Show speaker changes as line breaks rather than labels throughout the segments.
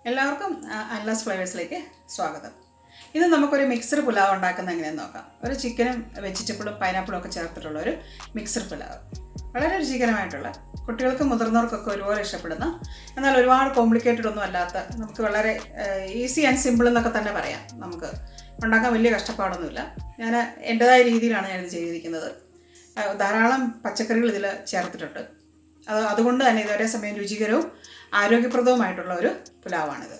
എല്ലാവർക്കും അൻലാസ് ഫ്ലേവേഴ്സിലേക്ക് സ്വാഗതം. ഇന്ന് നമുക്കൊരു മിക്സഡ് പുലാവ് ഉണ്ടാക്കുന്നത് എങ്ങനെയെന്ന് നോക്കാം. ഒരു ചിക്കനും വെജിറ്റബിളും പൈനാപ്പിളും ഒക്കെ ചേർത്തിട്ടുള്ള ഒരു മിക്സഡ് പുലാവ്. വളരെ രുചികരമായിട്ടുള്ള, കുട്ടികൾക്കും മുതിർന്നവർക്കൊക്കെ ഒരുപോലെ ഇഷ്ടപ്പെടുന്ന, എന്നാൽ ഒരുപാട് കോംപ്ലിക്കേറ്റഡ് ഒന്നും അല്ലാത്ത, നമുക്ക് വളരെ ഈസി ആൻഡ് സിമ്പിൾ എന്നൊക്കെ തന്നെ പറയാം. നമുക്ക് ഉണ്ടാക്കാൻ വലിയ കഷ്ടപ്പാടൊന്നുമില്ല. ഞാൻ എൻ്റെതായ രീതിയിലാണ് ഞാനിത് ചെയ്തിരിക്കുന്നത്. ധാരാളം പച്ചക്കറികൾ ഇതിൽ ചേർത്തിട്ടുണ്ട്. അതുകൊണ്ട് തന്നെ ഇത് ഒരേ സമയം രുചികരവും ആരോഗ്യപ്രദവുമായിട്ടുള്ള ഒരു പുലാവാണിത്.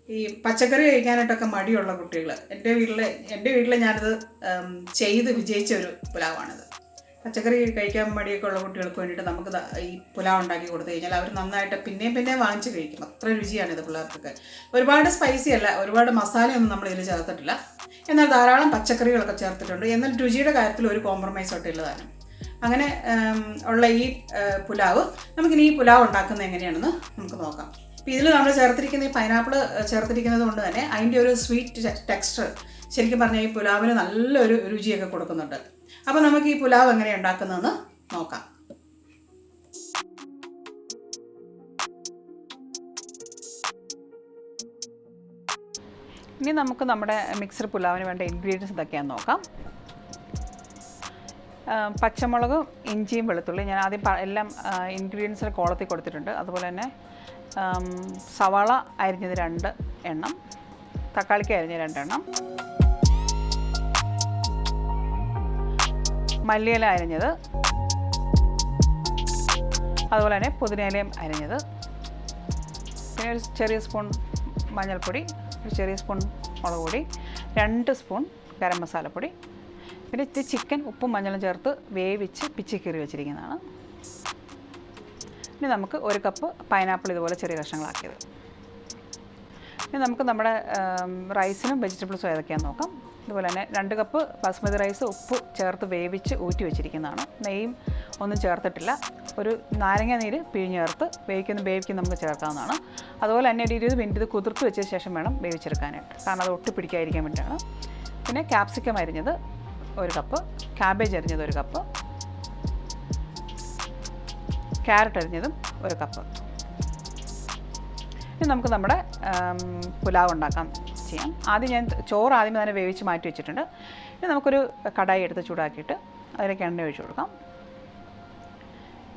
ഈ പച്ചക്കറി കഴിക്കാനായിട്ടൊക്കെ മടിയുള്ള കുട്ടികൾ, എൻ്റെ വീട്ടിൽ ഞാനിത് ചെയ്ത് വിജയിച്ച ഒരു പുലാവാണിത്. പച്ചക്കറി കഴിക്കാൻ മടിയൊക്കെ ഉള്ള കുട്ടികൾക്ക് വേണ്ടിയിട്ട് നമുക്ക് ഈ പുലാവ് ഉണ്ടാക്കി കൊടുത്തു കഴിഞ്ഞാൽ അവർ നന്നായിട്ട് പിന്നെയും വാങ്ങിച്ച് കഴിക്കും. അത്ര രുചിയാണിത് പിള്ളേർക്കൊക്കെ. ഒരുപാട് സ്പൈസി അല്ല, ഒരുപാട് മസാലയൊന്നും നമ്മൾ ഇതിൽ ചേർത്തിട്ടില്ല. എന്നാൽ ധാരാളം പച്ചക്കറികളൊക്കെ ചേർത്തിട്ടുണ്ട്. എന്നാൽ രുചിയുടെ കാര്യത്തിൽ ഒരു കോംപ്രമൈസോട്ട് ഇല്ലതാണ്. അങ്ങനെ ഉള്ള ഈ പുലാവ്, നമുക്കിനി ഈ പുലാവ് ഉണ്ടാക്കുന്നത് എങ്ങനെയാണെന്ന് നമുക്ക് നോക്കാം. അപ്പോൾ ഇതിൽ നമ്മൾ ചേർത്തിരിക്കുന്ന ഈ പൈനാപ്പിൾ ചേർത്തിരിക്കുന്നത് കൊണ്ട് തന്നെ അതിൻ്റെ ഒരു സ്വീറ്റ് ടെക്സ്ചർ ശരിക്കും പറഞ്ഞാൽ ഈ പുലാവിന് നല്ലൊരു രുചിയൊക്കെ കൊടുക്കുന്നുണ്ട്. അപ്പോൾ നമുക്ക് ഈ പുലാവ് എങ്ങനെയാണ് ഉണ്ടാക്കുന്നതെന്ന് നോക്കാം. ഇനി നമുക്ക് നമ്മുടെ മിക്സഡ് പുലാവിന് വേണ്ട ഇൻഗ്രീഡിയൻസ് ഇതൊക്കെയാണെന്ന് നോക്കാം. പച്ചമുളകും ഇഞ്ചിയും വെളുത്തുള്ളി ഞാൻ ആദ്യം എല്ലാം ഇൻഗ്രീഡിയൻസിന് കോളത്തിൽ കൊടുത്തിട്ടുണ്ട്. അതുപോലെ തന്നെ സവാള അരിഞ്ഞത് 2 എണ്ണം, തക്കാളിക്ക് അരിഞ്ഞ 2 എണ്ണം, മല്ലിയില അരിഞ്ഞത്, അതുപോലെ തന്നെ പുതിനയിലയും അരിഞ്ഞത്, പിന്നെ ഒരു ചെറിയ സ്പൂൺ മഞ്ഞൾപ്പൊടി, ഒരു ചെറിയ സ്പൂൺ മുളക് പൊടി, 2 സ്പൂൺ ഗരം മസാലപ്പൊടി, പിന്നെ ഇത്തിരി ചിക്കൻ ഉപ്പും മഞ്ഞളും ചേർത്ത് വേവിച്ച് പിച്ചിക്കീറി വെച്ചിരിക്കുന്നതാണ്. ഇനി നമുക്ക് 1 കപ്പ് പൈനാപ്പിൾ ഇതുപോലെ ചെറിയ കഷ്ണങ്ങളാക്കിയത്. ഇനി നമുക്ക് നമ്മുടെ റൈസിനും വെജിറ്റബിൾസും ഏതൊക്കെയാണെന്ന് നോക്കാം. അതുപോലെ തന്നെ 2 കപ്പ് ബസ്മതി റൈസ് ഉപ്പ് ചേർത്ത് വേവിച്ച് ഊറ്റി വെച്ചിരിക്കുന്നതാണ്. നെയ്യും ഒന്നും ചേർത്തിട്ടില്ല. ഒരു നാരങ്ങ നീര് പിഴിഞ്ഞ് ചേർത്ത് വേവിക്കുന്ന നമുക്ക് ചേർക്കാവുന്നതാണ്. അതുപോലെ തന്നെ ഒരു 20 മിനിറ്റ് ഇത് കുതിർത്ത് വെച്ച ശേഷം വേണം വേവിച്ചെടുക്കാനായിട്ട്, കാരണം അത് ഒട്ടിപ്പിടിക്കാതിരിക്കാൻ വേണ്ടിയാണ്. പിന്നെ ക്യാപ്സിക്കം അരിഞ്ഞത് 1 കപ്പ്, ക്യാബേജ് അരിഞ്ഞത് 1 കപ്പ്, ക്യാരറ്റ് അരിഞ്ഞതും 1 കപ്പ്. ഇനി നമുക്ക് നമ്മുടെ പുലാവ് ഉണ്ടാക്കാൻ ചെയ്യാം. ആദ്യം ഞാൻ ചോറ് ആദ്യമേ തന്നെ വേവിച്ച് മാറ്റി വെച്ചിട്ടുണ്ട്. ഇനി നമുക്കൊരു കടായി എടുത്ത് ചൂടാക്കിയിട്ട് അതിലേക്ക് എണ്ണ ഒഴിച്ച് കൊടുക്കാം.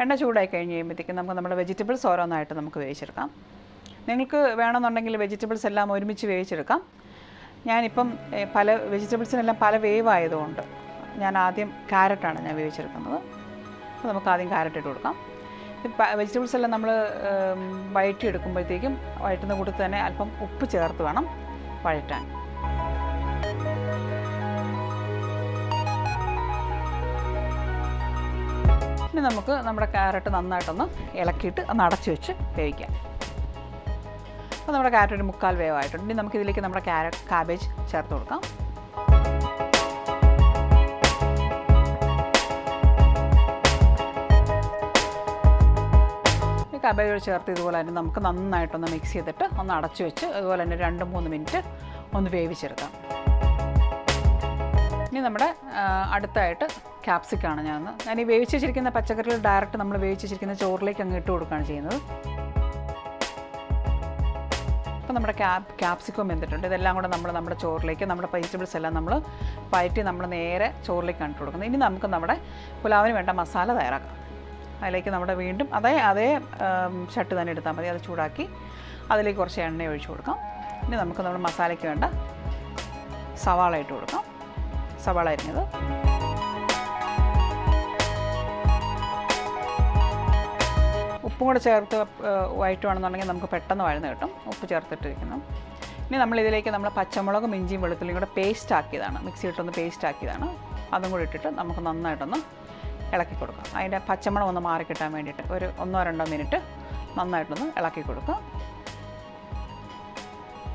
എണ്ണ ചൂടായി കഴിഞ്ഞ് കഴിയുമ്പോഴത്തേക്കും നമുക്ക് നമ്മുടെ വെജിറ്റബിൾസ് ഓരോന്നായിട്ട് നമുക്ക് വേവിച്ചെടുക്കാം. നിങ്ങൾക്ക് വേണമെന്നുണ്ടെങ്കിൽ വെജിറ്റബിൾസ് എല്ലാം ഒരുമിച്ച് വേവിച്ചെടുക്കാം. ഞാനിപ്പം പല വെജിറ്റബിൾസിനെല്ലാം പല വേവായതുകൊണ്ട് ഞാൻ ആദ്യം ക്യാരറ്റാണ് ഞാൻ വേവിച്ചെടുക്കുന്നത്. അപ്പോൾ നമുക്ക് ആദ്യം ക്യാരറ്റ് ഇട്ട് കൊടുക്കാം. വെജിറ്റബിൾസ് എല്ലാം നമ്മൾ വഴറ്റിയെടുക്കുമ്പോഴത്തേക്കും വഴറ്റുന്ന കൂട്ടത്തിൽ തന്നെ അല്പം ഉപ്പ് ചേർത്ത് വേണം വഴറ്റാൻ. ഇനി നമുക്ക് നമ്മുടെ ക്യാരറ്റ് നന്നായിട്ടൊന്ന് ഇളക്കിയിട്ട് ഒന്ന് അടച്ചു വെച്ച് വേവിക്കാം. അപ്പോൾ നമ്മുടെ ക്യാരറ്റ് ഒരു 3/4 വേവായിട്ടുണ്ട്. ഇനി നമുക്കിതിലേക്ക് നമ്മുടെ കാബേജ് ചേർത്ത് കൊടുക്കാം. ഈ കാബേജ് ചേർത്ത് ഇതുപോലെ തന്നെ നമുക്ക് നന്നായിട്ടൊന്ന് മിക്സ് ചെയ്തിട്ട് ഒന്ന് അടച്ചു വെച്ച് അതുപോലെ തന്നെ 2-3 മിനിറ്റ് ഒന്ന് വേവിച്ചെടുക്കാം. ഇനി നമ്മുടെ അടുത്തായിട്ട് ക്യാപ്സിക്കാണ് ഞാൻ ഈ വേവിച്ച് വെച്ചിരിക്കുന്ന പച്ചക്കറികൾ ഡയറക്റ്റ് നമ്മൾ വേവിച്ച് വെച്ചിരിക്കുന്ന ചോറിലേക്ക് അങ്ങ് ഇട്ട് കൊടുക്കുകയാണ് ചെയ്യുന്നത്. അപ്പോൾ നമ്മുടെ ക്യാപ്സിക്കം വെന്തിട്ടുണ്ട്. ഇതെല്ലാം കൂടെ നമ്മുടെ ചോറിലേക്ക്, നമ്മുടെ വെജിറ്റബിൾസ് എല്ലാം നമ്മൾ വഴറ്റി നമ്മൾ നേരെ ചോറിലേക്കാണ് ഇട്ട് കൊടുക്കുന്നത്. ഇനി നമുക്ക് നമ്മുടെ പുലാവിന് വേണ്ട മസാല തയ്യാറാക്കാം. അതിലേക്ക് നമ്മുടെ വീണ്ടും അതേ ചട്ടി തന്നെ എടുത്താൽ മതി. അത് ചൂടാക്കി അതിലേക്ക് കുറച്ച് എണ്ണ ഒഴിച്ച് കൊടുക്കാം. ഇനി നമുക്ക് നമ്മുടെ മസാലയ്ക്ക് വേണ്ട സവാള ഇട്ട് കൊടുക്കാം. സവാള അരിഞ്ഞത്, ഉപ്പും കൂടെ ചേർത്ത് വഴറ്റുവാണെന്നുണ്ടെങ്കിൽ നമുക്ക് പെട്ടെന്ന് വഴന്ന് കിട്ടും, ഉപ്പ് ചേർത്തിട്ടിരിക്കുന്നു. ഇനി നമ്മളിതിലേക്ക് നമ്മൾ പച്ചമുളകും ഇഞ്ചിയും വെളുത്തുള്ളിയും കൂടെ പേസ്റ്റ് ആക്കിയതാണ്, മിക്സി ഇട്ടൊന്ന് പേസ്റ്റ് ആക്കിയതാണ്. അതും കൂടി ഇട്ടിട്ട് നമുക്ക് നന്നായിട്ടൊന്ന് ഇളക്കി കൊടുക്കാം. അതിൻ്റെ പച്ചമണം ഒന്ന് മാറിക്കിട്ടാൻ വേണ്ടിയിട്ട് ഒരു 1-2 മിനിറ്റ് നന്നായിട്ടൊന്ന് ഇളക്കി കൊടുക്കുക.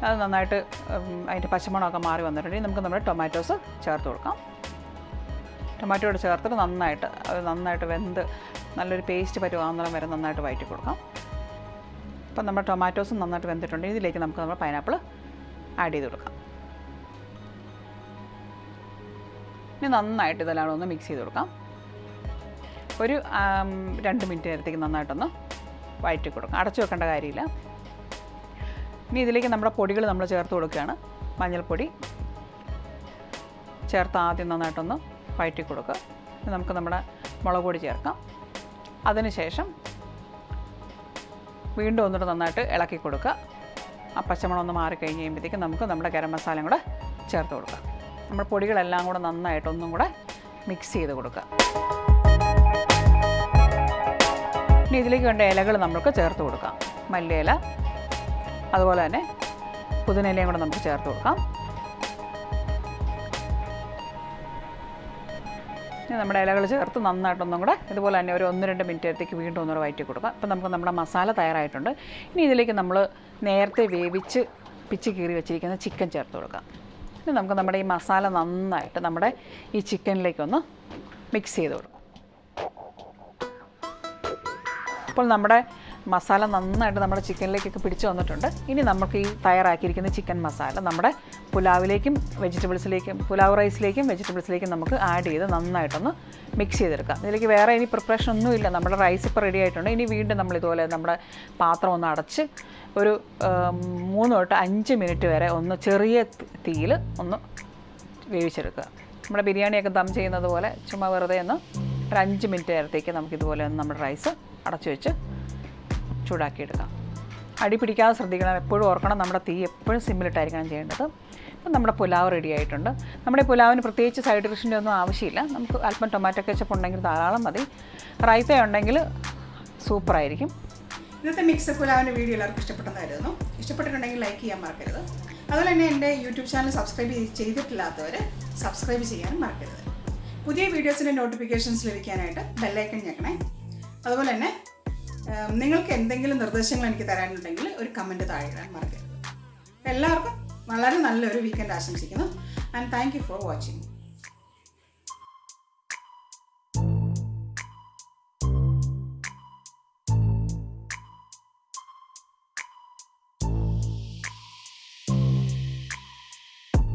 അത് നന്നായിട്ട് അതിൻ്റെ പച്ചമണമൊക്കെ മാറി വന്നിട്ടുണ്ടെങ്കിൽ നമുക്ക് നമ്മുടെ ടൊമാറ്റോസ് ചേർത്ത് കൊടുക്കാം. ടൊമാറ്റോയോട് ചേർത്തിട്ട് നന്നായിട്ട് വെന്ത് നല്ലൊരു പേസ്റ്റ് പരുവാകുന്നതിന് വരെ നന്നായിട്ട് വഴറ്റി കൊടുക്കാം. അപ്പം നമ്മുടെ ടൊമാറ്റോസും നന്നായിട്ട് വെന്തിട്ടുണ്ടെങ്കിൽ ഇതിലേക്ക് നമുക്ക് നമ്മുടെ പൈനാപ്പിൾ ആഡ് ചെയ്ത് കൊടുക്കാം. ഇനി നന്നായിട്ട് ഇതെല്ലാം ഒന്ന് മിക്സ് ചെയ്ത് കൊടുക്കാം. ഒരു 2 മിനിറ്റ് നേരത്തേക്ക് നന്നായിട്ടൊന്ന് വഴറ്റി കൊടുക്കാം. അടച്ചു വെക്കേണ്ട കാര്യമില്ല. ഇനി ഇതിലേക്ക് നമ്മുടെ പൊടികൾ നമ്മൾ ചേർത്ത് കൊടുക്കുകയാണ്. മഞ്ഞൾപ്പൊടി ചേർത്ത് ആദ്യം നന്നായിട്ടൊന്ന് വഴറ്റി കൊടുക്കുക. നമുക്ക് നമ്മുടെ മുളക് പൊടി ചേർക്കാം. അതിനുശേഷം വീണ്ടും ഒന്നുകൂടെ നന്നായിട്ട് ഇളക്കി കൊടുക്കുക. ആ പച്ചമണം ഒന്ന് മാറിക്കഴിഞ്ഞ് കഴിയുമ്പോഴത്തേക്കും നമുക്ക് നമ്മുടെ ഗരം മസാലയും കൂടെ ചേർത്ത് കൊടുക്കാം. നമ്മുടെ പൊടികളെല്ലാം കൂടെ നന്നായിട്ട് ഒന്നും കൂടെ മിക്സ് ചെയ്ത് കൊടുക്കുക. ഇനി ഇതിലേക്ക് വേണ്ട ഇലകൾ നമുക്ക് ചേർത്ത് കൊടുക്കാം. മല്ലിയില, അതുപോലെ തന്നെ പുതിനയിലയും കൂടെ നമുക്ക് ചേർത്ത് കൊടുക്കാം. ഇനി നമ്മുടെ ഇലകൾ ചേർത്ത് നന്നായിട്ടൊന്നും കൂടെ ഇതുപോലെ തന്നെ ഒരു 1-2 മിനിറ്റത്തേക്ക് വീണ്ടും ഒന്നുകൂടെ വഴറ്റി കൊടുക്കാം. അപ്പോൾ നമുക്ക് നമ്മുടെ മസാല തയ്യാറായിട്ടുണ്ട്. ഇനി ഇതിലേക്ക് നമ്മൾ നേരത്തെ വേവിച്ച് പിച്ച് കീറി വെച്ചിരിക്കുന്ന ചിക്കൻ ചേർത്ത് കൊടുക്കാം. ഇനി നമുക്ക് നമ്മുടെ ഈ മസാല നന്നായിട്ട് നമ്മുടെ ഈ ചിക്കനിലേക്കൊന്ന് മിക്സ് ചെയ്ത് കൊടുക്കാം. അപ്പോൾ നമ്മുടെ മസാല നന്നായിട്ട് നമ്മുടെ ചിക്കനിലേക്കൊക്കെ പിടിച്ച് വന്നിട്ടുണ്ട്. ഇനി നമുക്ക് ഈ തയ്യാറാക്കിയിരിക്കുന്ന ചിക്കൻ മസാല നമ്മുടെ പുലാവിലേക്കും വെജിറ്റബിൾസിലേക്കും, പുലാവ് റൈസിലേക്കും വെജിറ്റബിൾസിലേക്കും നമുക്ക് ആഡ് ചെയ്ത് നന്നായിട്ടൊന്ന് മിക്സ് ചെയ്തെടുക്കാം. ഇതിലേക്ക് വേറെ ഇനി പ്രിപ്പറേഷൻ ഒന്നുമില്ല. നമ്മുടെ റൈസ് ഇപ്പോൾ റെഡി ആയിട്ടുണ്ട്. ഇനി വീണ്ടും നമ്മൾ ഇതുപോലെ നമ്മുടെ പാത്രം ഒന്ന് അടച്ച് ഒരു 3 തൊട്ട് 5 മിനിറ്റ് വരെ ഒന്ന് ചെറിയ തീയിൽ ഒന്ന് വേവിച്ചെടുക്കുക. നമ്മുടെ ബിരിയാണിയൊക്കെ ദം ചെയ്യുന്നത് പോലെ ചുമ്മാ വെറുതെ ഒന്ന് ഒരു 5 മിനിറ്റ് നേരത്തേക്ക് നമുക്കിതുപോലെ ഒന്ന് നമ്മുടെ റൈസ് അടച്ചു വെച്ച് ചൂടാക്കിയെടുക്കാം. അടി പിടിക്കാതെ ശ്രദ്ധിക്കണം. എപ്പോഴും ഓർക്കണം, നമ്മുടെ തീ എപ്പോഴും സിമ്മിലിട്ടായിരിക്കണം ചെയ്യേണ്ടത്. അപ്പം നമ്മുടെ പുലാവ് റെഡി ആയിട്ടുണ്ട്. നമ്മുടെ പുലാവിന് പ്രത്യേകിച്ച് സൈഡ് ഡിഷിൻ്റെ ഒന്നും ആവശ്യമില്ല. നമുക്ക് അല്പം ടൊമാറ്റോ കെച്ചപ്പ് ഉണ്ടെങ്കിൽ ധാരാളം മതി. റൈത്ത ഉണ്ടെങ്കിൽ സൂപ്പറായിരിക്കും. ഇന്നത്തെ മിക്സ് പുലാവിൻ്റെ വീഡിയോ എല്ലാവർക്കും ഇഷ്ടപ്പെട്ടെന്നായിരുന്നു. ഇഷ്ടപ്പെട്ടിട്ടുണ്ടെങ്കിൽ ലൈക്ക് ചെയ്യാൻ മറക്കരുത്. അതുപോലെ തന്നെ എൻ്റെ യൂട്യൂബ് ചാനൽ സബ്സ്ക്രൈബ് ചെയ്തിട്ടില്ലാത്തവർ സബ്സ്ക്രൈബ് ചെയ്യാനും മറക്കരുത്. പുതിയ വീഡിയോസിൻ്റെ നോട്ടിഫിക്കേഷൻസ് ലഭിക്കാനായിട്ട് ബെല്ലൈക്കൺ ഞെക്കണേ. അതുപോലെ തന്നെ നിങ്ങൾക്ക് എന്തെങ്കിലും നിർദ്ദേശങ്ങൾ എനിക്ക് തരാനുണ്ടെങ്കിൽ ഒരു കമൻറ്റ് താഴെ ഇടാൻ മറക്കരുത്. എല്ലാവർക്കും വളരെ നല്ലൊരു വീക്കെൻഡ് ആശംസിക്കുന്നു. And thank you for watching.